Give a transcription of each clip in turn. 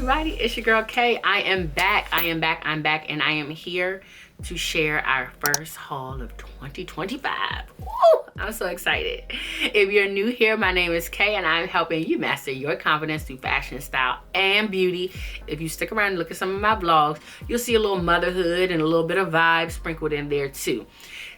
everybody, it's your girl Kay. I'm back, and I am here to share our first haul of 2025. Woo! I'm so excited. If you're new here, my name is Kay and I'm helping you master your confidence through fashion, style, and beauty. If you stick around and look at some of my vlogs, you'll see a little motherhood and a little bit of vibe sprinkled in there too.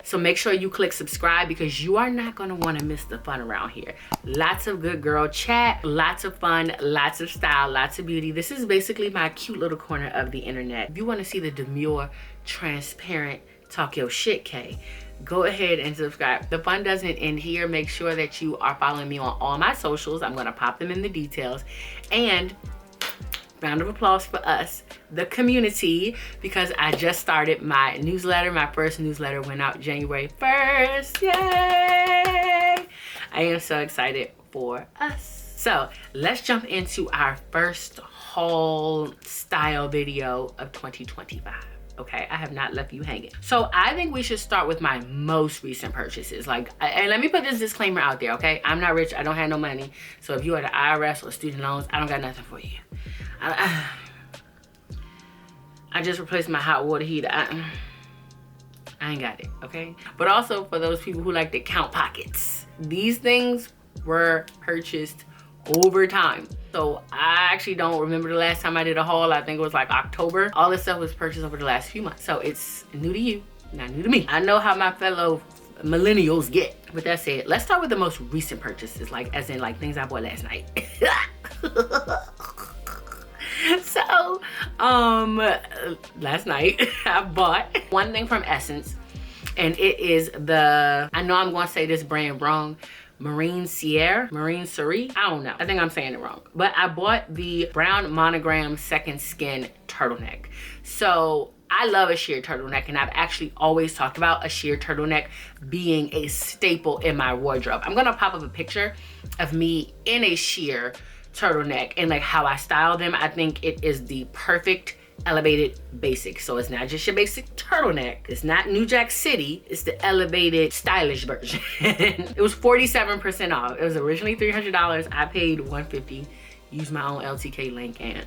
So make sure you click subscribe because you are not gonna wanna miss the fun around here. Lots of good girl chat, lots of fun, lots of style, lots of beauty. This is basically my cute little corner of the internet. If you wanna see the demure, transparent, talk your shit Kay, go ahead and subscribe. The fun doesn't end here. Make sure that you are following me on all my socials. I'm gonna pop them in the details. And round of applause for us, the community, because I just started my newsletter. My first newsletter went out January 1st. Yay! I am so excited for us. So let's jump into our first haul style video of 2025. Okay, I have not left you hanging. So I think we should start with my most recent purchases. And let me put this disclaimer out there, okay? I'm not rich, I don't have no money. So if you are the IRS or student loans, I don't got nothing for you. I just replaced my hot water heater. I ain't got it, okay? But also for those people who like to count pockets, these things were purchased over time. So I actually don't remember the last time I did a haul. I think it was like October. All this stuff was purchased over the last few months. So it's new to you, not new to me. I know how my fellow millennials get. With that said, let's start with the most recent purchases, as in things I bought last night. So, last night I bought one thing from Essence, and it is I know I'm gonna say this brand wrong, Marine Serre. I don't know. I think I'm saying it wrong. But I bought the brown monogram second skin turtleneck. So I love a sheer turtleneck, and I've actually always talked about a sheer turtleneck being a staple in my wardrobe. I'm gonna pop up a picture of me in a sheer turtleneck and how I style them. I think it is the perfect elevated basic. So it's not just your basic turtleneck. It's not New Jack City. It's the elevated stylish version. It was 47% off. It was originally $300. I paid $150. Used my own LTK link and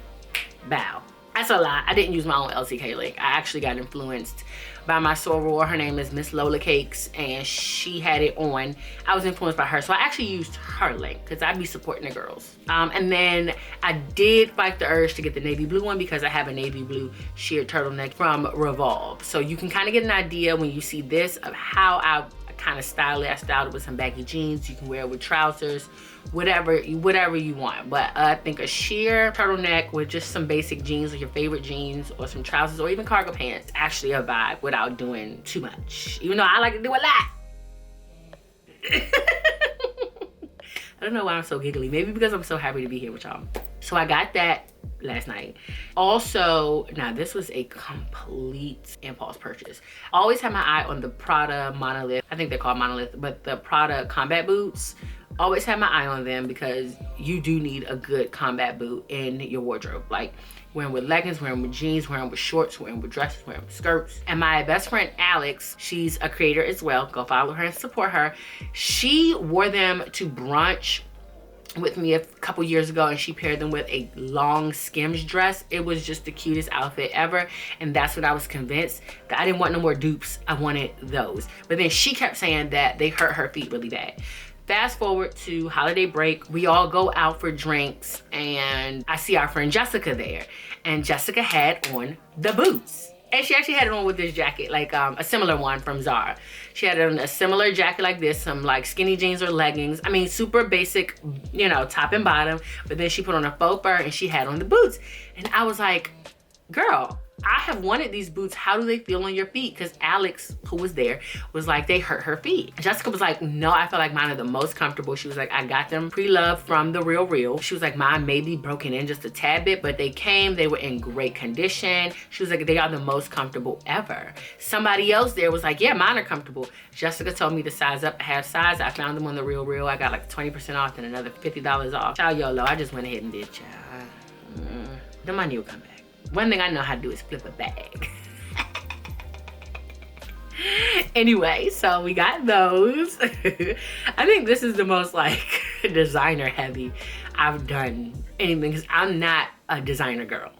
bow. That's a lie. I didn't use my own LTK link. I actually got influenced by my soror. Her name is Miss Lola Cakes, and she had it on. I was influenced by her, so I actually used her link because I'd be supporting the girls. And then I did fight the urge to get the navy blue one because I have a navy blue sheer turtleneck from Revolve. So you can kind of get an idea when you see this of how I kind of style it. I styled it with some baggy jeans. You can wear it with trousers, whatever you want. But I think a sheer turtleneck with just some basic jeans or your favorite jeans or some trousers or even cargo pants, actually a vibe without doing too much. Even though I like to do a lot. I don't know why I'm so giggly. Maybe because I'm so happy to be here with y'all. So I got that last night. Also, now this was a complete impulse purchase. I always had my eye on the Prada Monolith. I think they're called Monolith, but the Prada combat boots. Always had my eye on them because you do need a good combat boot in your wardrobe. Wearing with leggings, wearing with jeans, wearing with shorts, wearing with dresses, wearing with skirts. And my best friend Alex, she's a creator as well. Go follow her and support her. She wore them to brunch with me a couple years ago, and she paired them with a long Skims dress. It was just the cutest outfit ever, and that's what I was convinced that I didn't want no more dupes. I wanted those. But then she kept saying that they hurt her feet really bad. Fast forward to holiday break, we all go out for drinks, and I see our friend Jessica there, and Jessica had on the boots. And she actually had it on with this jacket, a similar one from Zara. She had on a similar jacket like this, some skinny jeans or leggings. I mean, super basic, top and bottom. But then she put on a faux fur and she had on the boots. And I was like, girl, I have wanted these boots. How do they feel on your feet? Because Alex, who was there, was like, they hurt her feet. Jessica was like, no, I feel like mine are the most comfortable. She was like, I got them pre-loved from The Real. She was like, mine may be broken in just a tad bit, but they were in great condition. She was like, they are the most comfortable ever. Somebody else there was like, yeah, mine are comfortable. Jessica told me to size up a half size. I found them on The Real. I got 20% off and another $50 off. Child YOLO, I just went ahead and did, child. The money will come back. One thing I know how to do is flip a bag. Anyway, so we got those. I think this is the most designer heavy I've done anything, because I'm not a designer girl.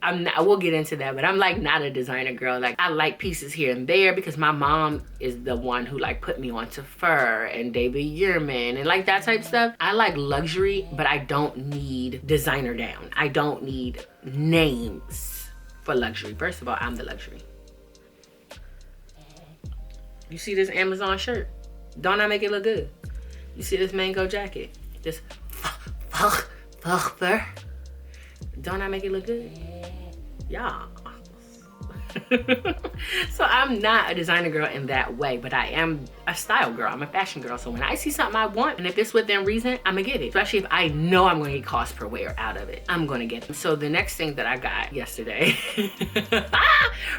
I will get into that, but I'm like not a designer girl. Like, I like pieces here and there because my mom is the one who like put me onto Fur and David Yurman and like that type of stuff. I like luxury, but I don't need designer down. I don't need names for luxury. First of all, I'm the luxury. You see this Amazon shirt? Don't I make it look good? You see this mango jacket? This fur? Don't I make it look good? Yeah. So I'm not a designer girl in that way, but I am a style girl. I'm a fashion girl. So when I see something I want, and if it's within reason, I'm gonna get it. Especially if I know I'm gonna get cost per wear out of it, I'm gonna get it. So the next thing that I got yesterday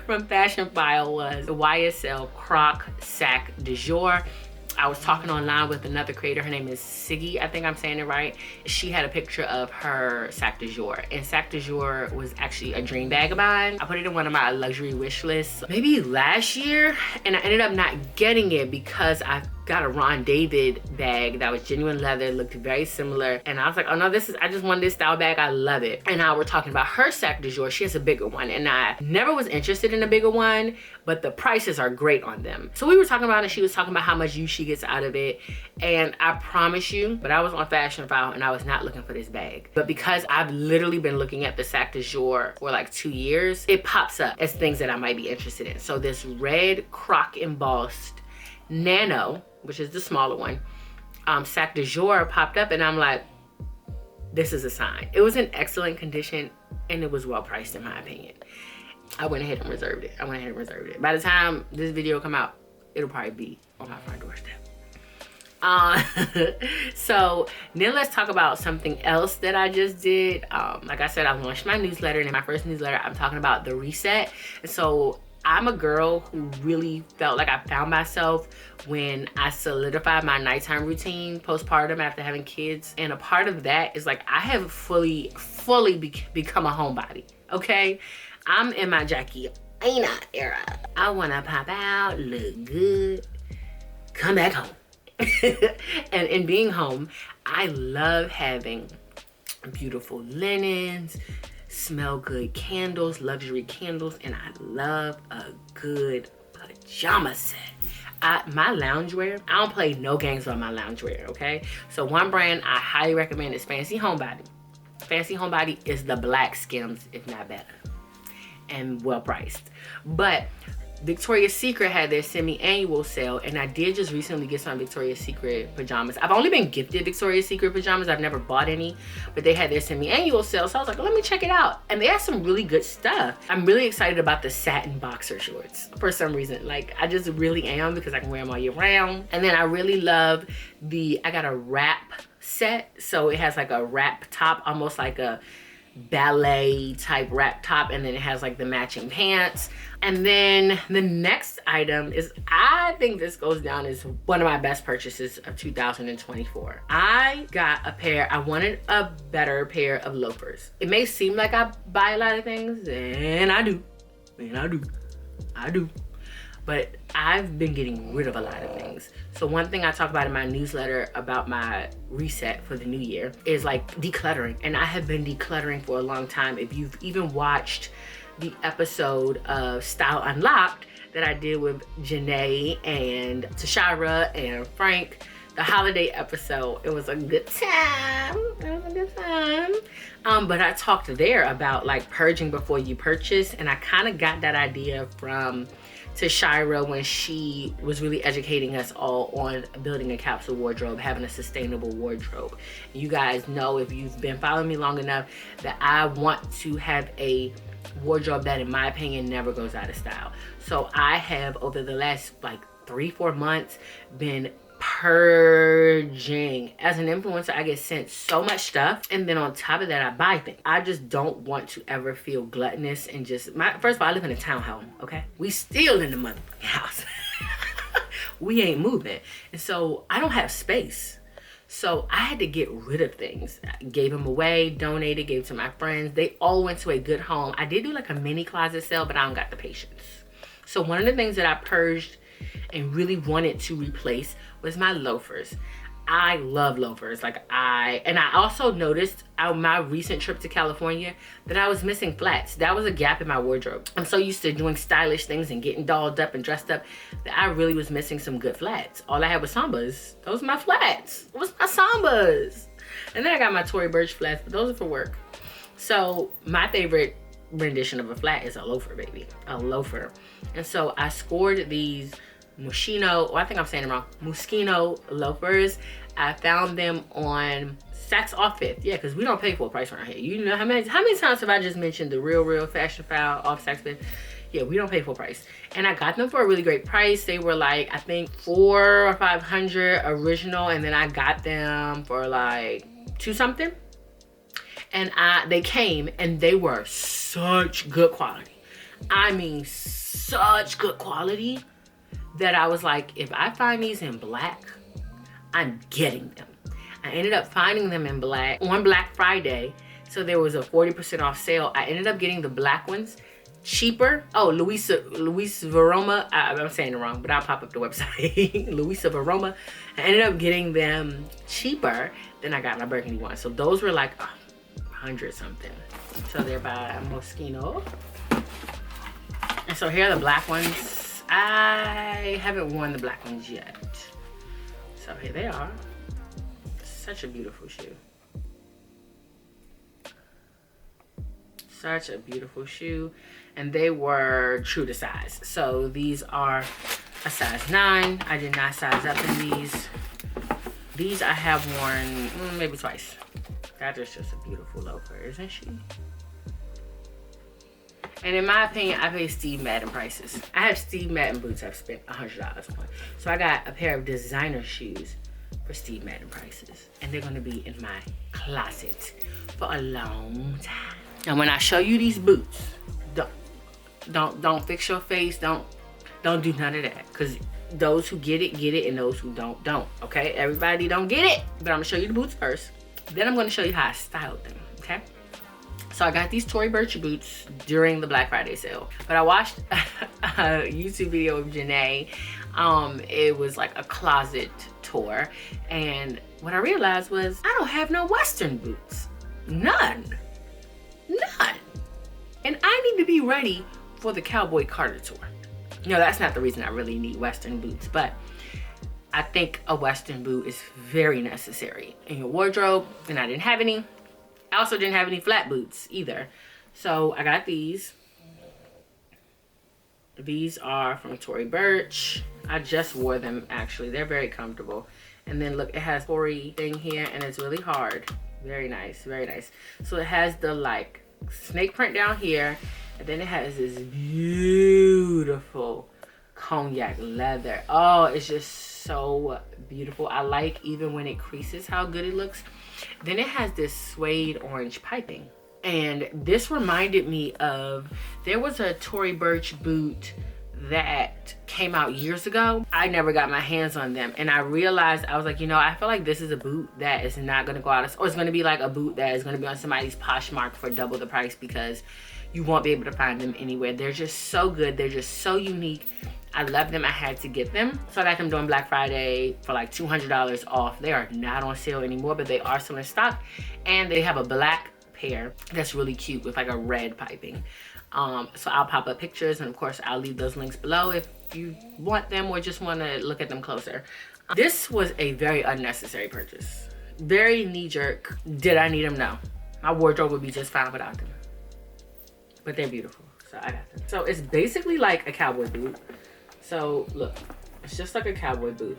from Fashion File was the YSL Croc Sac du Jour. I was talking online with another creator. Her name is Siggy, I think I'm saying it right. She had a picture of her sac du jour, and sac du jour was actually a dream bag of mine. I put it in one of my luxury wish lists maybe last year, and I ended up not getting it because I got a Ron David bag that was genuine leather, looked very similar, and I was like, oh no, I just want this style bag, I love it. And now we're talking about her sac du jour. She has a bigger one, and I never was interested in a bigger one, but the prices are great on them. So we were talking about it, she was talking about how much use she gets out of it, and I promise you, but I was on Fashion File and I was not looking for this bag. But because I've literally been looking at the sac du jour for like 2 years, it pops up as things that I might be interested in. So this red croc embossed nano, which is the smaller one, sac du jour popped up, and I'm like, this is a sign. It was in excellent condition and it was well priced in my opinion. I went ahead and reserved it. By the time this video come out, it'll probably be on my front doorstep. So then let's talk about something else that I just did. Like I said, I launched my newsletter, and in my first newsletter, I'm talking about the reset. And so I'm a girl who really felt like I found myself when I solidified my nighttime routine postpartum after having kids. And a part of that is like, I have fully become a homebody, okay? I'm in my Jackie Aina era. I wanna pop out, look good, come back home. And in being home, I love having beautiful linens, smell good candles, luxury candles, and I love a good pajama set. My loungewear, I don't play no games on my loungewear, okay? So one brand I highly recommend is Fancy Homebody. Fancy Homebody is the black Skims, if not better, and well priced. But Victoria's Secret had their semi-annual sale, and I did just recently get some Victoria's Secret pajamas. I've only been gifted Victoria's Secret pajamas. I've never bought any, but they had their semi-annual sale, so I was like, let me check it out. And they had some really good stuff. I'm really excited about the satin boxer shorts for some reason. Like, I just really am, because I can wear them all year round. And then I really love I got a wrap set. So it has like a wrap top, almost like a ballet type wrap top, and then it has like the matching pants. And then the next item is, I think this goes down as one of my best purchases of 2024. I got I wanted a better pair of loafers. It may seem like I buy a lot of things, and I do, but I've been getting rid of a lot of things. So one thing I talk about in my newsletter about my reset for the new year is like decluttering. And I have been decluttering for a long time. If you've even watched the episode of Style Unlocked that I did with Janae and Tashara and Frank, the holiday episode, it was a good time. But I talked there about like purging before you purchase, and I kind of got that idea from Tashira when she was really educating us all on building a capsule wardrobe, having a sustainable wardrobe. You guys know, if you've been following me long enough, that I want to have a wardrobe that, in my opinion, never goes out of style. So I have, over the last like 3-4 months, been purging. As an influencer, I get sent so much stuff, and then on top of that, I buy things. I just don't want to ever feel gluttonous and just first of all, I live in a townhome, okay? We still in the motherfucking house. We ain't moving, and so I don't have space. So I had to get rid of things. I gave them away, donated, gave to my friends. They all went to a good home. I did do like a mini closet sale, but I don't got the patience. So one of the things that I purged and really wanted to replace was my loafers. I love loafers. Like and I also noticed on my recent trip to California that I was missing flats. That was a gap in my wardrobe. I'm so used to doing stylish things and getting dolled up and dressed up that I really was missing some good flats. All I had was Sambas. Those are my flats. Those my Sambas. And then I got my Tory Burch flats, but those are for work. So my favorite rendition of a flat is a loafer, baby. A loafer. And so I scored these Moschino, I think I'm saying it wrong, Moschino loafers. I found them on Saks Off Fifth. Yeah, because we don't pay full price around here. You know how many times have I just mentioned the real fashion file off Saks Fifth? Yeah, we don't pay full price. And I got them for a really great price. They were like, I think $400 or $500 original, and then I got them for like $2 something. And they came and they were such good quality. I mean, such good quality that I was like, if I find these in black, I'm getting them. I ended up finding them in black on Black Friday. So there was a 40% off sale. I ended up getting the black ones cheaper. Oh, Luis Varoma. I'm saying it wrong, but I'll pop up the website. Luisa Varoma. I ended up getting them cheaper than I got my burgundy ones. So those were like 100 something. So they're by Moschino. And so here are the black ones. I haven't worn the black ones yet. So here they are. Such a beautiful shoe. Such a beautiful shoe. And they were true to size. So these are a size 9. I did not size up in these. These I have worn maybe twice. That is just a beautiful loafer, isn't she? And in my opinion, I pay Steve Madden prices. I have Steve Madden boots I've spent $100 on. So I got a pair of designer shoes for Steve Madden prices. And they're gonna be in my closet for a long time. And when I show you these boots, don't fix your face, don't do none of that. Cause those who get it, and those who don't. Okay, everybody don't get it. But I'm gonna show you the boots first. Then I'm gonna show you how I styled them, okay? So I got these Tory Burch boots during the Black Friday sale. But I watched a YouTube video of Janae. It was like a closet tour. And what I realized was I don't have no Western boots. None. And I need to be ready for the Cowboy Carter tour. No, that's not the reason I really need Western boots. But I think a Western boot is very necessary in your wardrobe. And I didn't have any. I also didn't have any flat boots either. So I got these. These are from Tory Burch. I just wore them actually. They're very comfortable. And then look, it has Tory thing here and it's really hard. Very nice, very nice. So it has the like snake print down here. And then it has this beautiful cognac leather. Oh, it's just so beautiful. I like even when it creases how good it looks. Then it has this suede orange piping. And this reminded me of, there was a Tory Burch boot that came out years ago. I never got my hands on them. And I realized, I was like, you know, I feel like this is a boot that is not gonna go out of, or it's gonna be like a boot that is gonna be on somebody's Poshmark for double the price because you won't be able to find them anywhere. They're just so good. They're just so unique. I love them. I had to get them. So I got them during Black Friday for like $200 off. They are not on sale anymore, but they are still in stock. And they have a black pair that's really cute with like a red piping. So I'll pop up pictures, and of course I'll leave those links below if you want them or just want to look at them closer. This was a very unnecessary purchase. Very knee-jerk. Did I need them? No. My wardrobe would be just fine without them. But they're beautiful, so I got them. So it's basically like a cowboy boot. So look, it's just like a cowboy boot.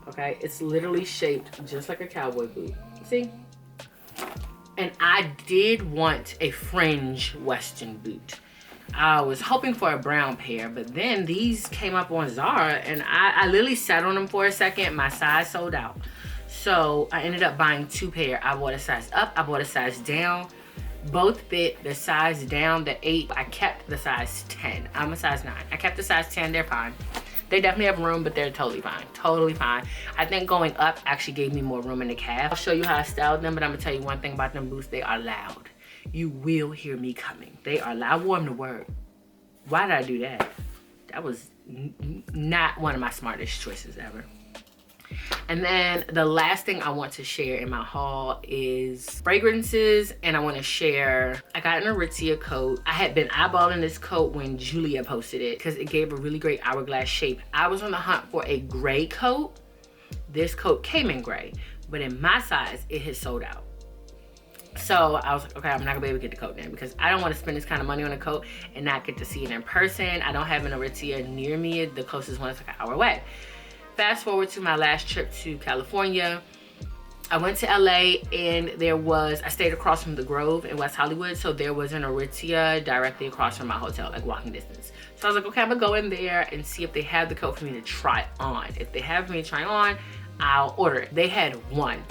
Okay, it's literally shaped just like a cowboy boot. See? And I did want a fringe Western boot. I was hoping for a brown pair, but then these came up on Zara and I literally sat on them for a second. My size sold out. So I ended up buying 2 pair. I bought a size up, I bought a size down. Both fit. The size down, the 8, I kept the size 10. I'm a size 9. I kept the size 10, they're fine. They definitely have room, but they're totally fine. Totally fine. I think going up actually gave me more room in the calf. I'll show you how I styled them, but I'm gonna tell you one thing about them boots. They are loud. You will hear me coming. They are loud. I wore them to work. Why did I do that? That was not one of my smartest choices ever. And then the last thing I want to share in my haul is fragrances. And I want to share, I got an Aritzia coat. I had been eyeballing this coat when Julia posted it because it gave a really great hourglass shape. I was on the hunt for a gray coat. This coat came in gray, but in my size, it has sold out. So I was like, okay, I'm not gonna be able to get the coat then because I don't want to spend this kind of money on a coat and not get to see it in person. I don't have an Aritzia near me. The closest one is like an hour away. Fast forward to my last trip to California. I went to LA and I stayed across from the Grove in West Hollywood. So there was an Aritzia directly across from my hotel, like walking distance. So I was like, okay, I'm gonna go in there and see if they have the coat for me to try on. If they have me to try on, I'll order it. They had one.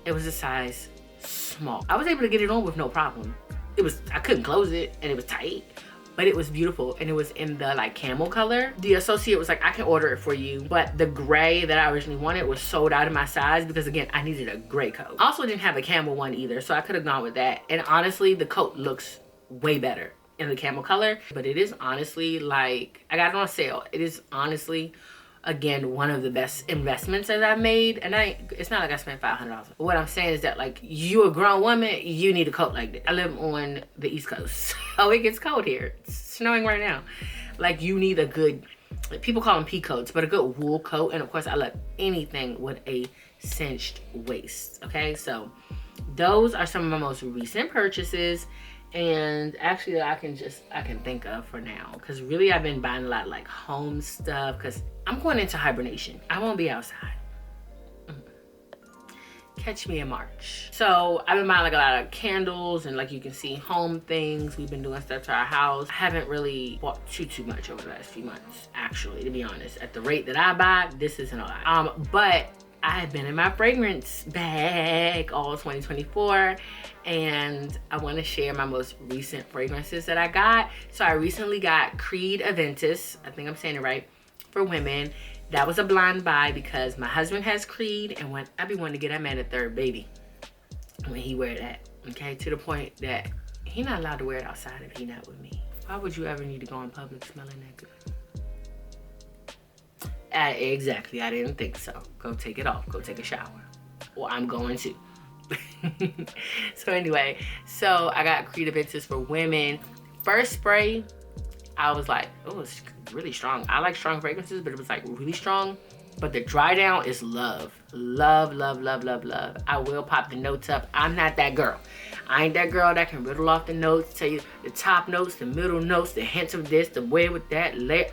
It was a size small. I was able to get it on with no problem. I couldn't close it and it was tight, but it was beautiful and it was in the like camel color. The associate was like, I can order it for you, but the gray that I originally wanted was sold out of my size because again, I needed a gray coat. I also didn't have a camel one either, so I could have gone with that. And honestly, the coat looks way better in the camel color, but it is honestly like, I got it on sale. It is honestly, again, one of the best investments that I've made. And it's not like I spent $500. But what I'm saying is that like, you a grown woman, you need a coat like this. I live on the East Coast, so it gets cold here. It's snowing right now. Like you need a good, people call them pea coats, but a good wool coat. And of course I love anything with a cinched waist. Okay, so those are some of my most recent purchases. And actually I can think of for now, because really I've been buying a lot of like home stuff because I'm going into hibernation. I won't be outside. Catch me in March. So I've been buying like a lot of candles and like you can see home things. We've been doing stuff to our house. I haven't really bought too much over the last few months, actually, to be honest. At the rate that I buy, this isn't a lot. But I have been in my fragrance bag all 2024 and I want to share my most recent fragrances that I got. So I recently got Creed Aventus, I think I'm saying it right, for women. That was a blind buy because my husband has Creed and when I be wanting to get him at a third baby when he wear that, okay, to the point that he not allowed to wear it outside if he not with me. Why would you ever need to go in public smelling that good? Exactly, I didn't think so. Go take it off, go take a shower. Well, I'm going to. So anyway, so I got Creed Aventus for women. First spray, I was like, oh, it's really strong. I like strong fragrances, but it was like really strong. But the dry down is love. Love, love, love, love, love. I will pop the notes up. I'm not that girl. I ain't that girl that can riddle off the notes, tell you the top notes, the middle notes, the hints of this, the way with that, layer.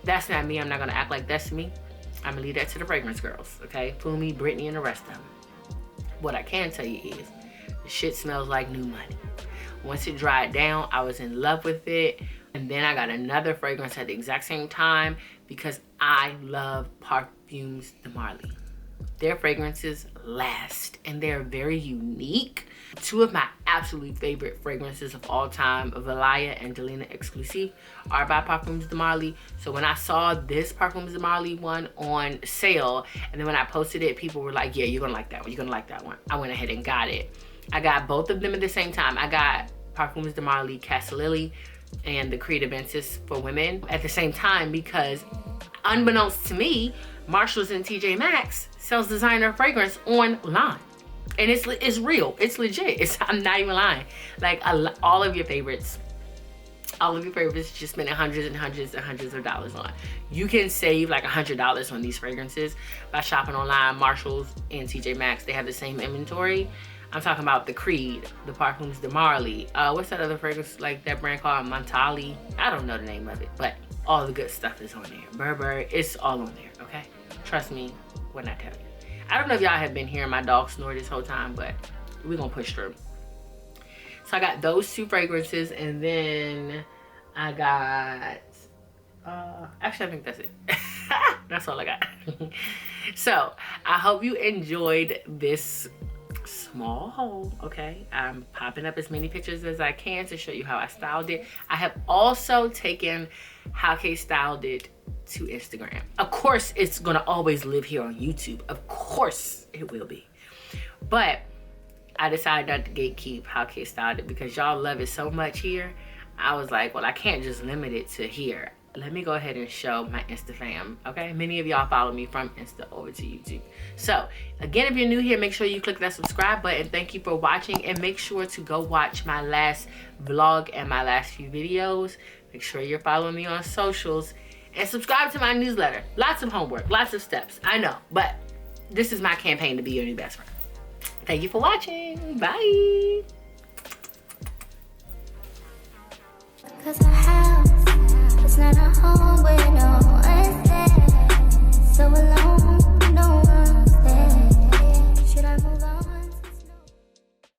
That's not me. I'm not gonna act like that's me. I'm gonna leave that to the fragrance girls, okay? Fumi, Brittany, and the rest of them. What I can tell you is, the shit smells like new money. Once it dried down, I was in love with it. And then I got another fragrance at the exact same time because I love Parfums de Marly. Their fragrances last and they're very unique. Two of my absolute favorite fragrances of all time, Valaya and Delina Exclusive, are by Parfums de Marly. So when I saw this Parfums de Marly one on sale, and then when I posted it, people were like, yeah, you're gonna like that one, you're gonna like that one. I went ahead and got it. I got both of them at the same time. I got Parfums de Marly Casa Lily and the Creed Aventus for women at the same time because unbeknownst to me, Marshalls and TJ Maxx sells designer fragrance online. And it's real, it's legit. I'm not even lying. Like all of your favorites you're spending hundreds and hundreds and hundreds of dollars on. You can save like $100 on these fragrances by shopping online. Marshalls and TJ Maxx, they have the same inventory. I'm talking about the Creed, the Parfums de Marly. What's that other fragrance, like that brand called Montali? I don't know the name of it, but all the good stuff is on there. Burberry, it's all on there, okay? Trust me when I tell you. I don't know if y'all have been hearing my dog snore this whole time, but we're gonna push through. So I got those two fragrances, and then I got, actually I think that's it. That's all I got. So I hope you enjoyed this small haul, okay? I'm popping up as many pictures as I can to show you how I styled it. I have also taken how Kay styled it to Instagram. Of course, it's gonna always live here on YouTube. Of course it will be. But I decided not to gatekeep how Kay styled it because y'all love it so much here. I was like, well, I can't just limit it to here. let me go ahead and show my Insta fam, okay? Many of y'all follow me from Insta over to YouTube. So, again, if you're new here, make sure you click that subscribe button. Thank you for watching, and make sure to go watch my last vlog and my last few videos. Make sure you're following me on socials, and subscribe to my newsletter. Lots of homework, lots of steps, I know, but this is my campaign to be your new best friend. Thank you for watching. Bye. 'Cause I have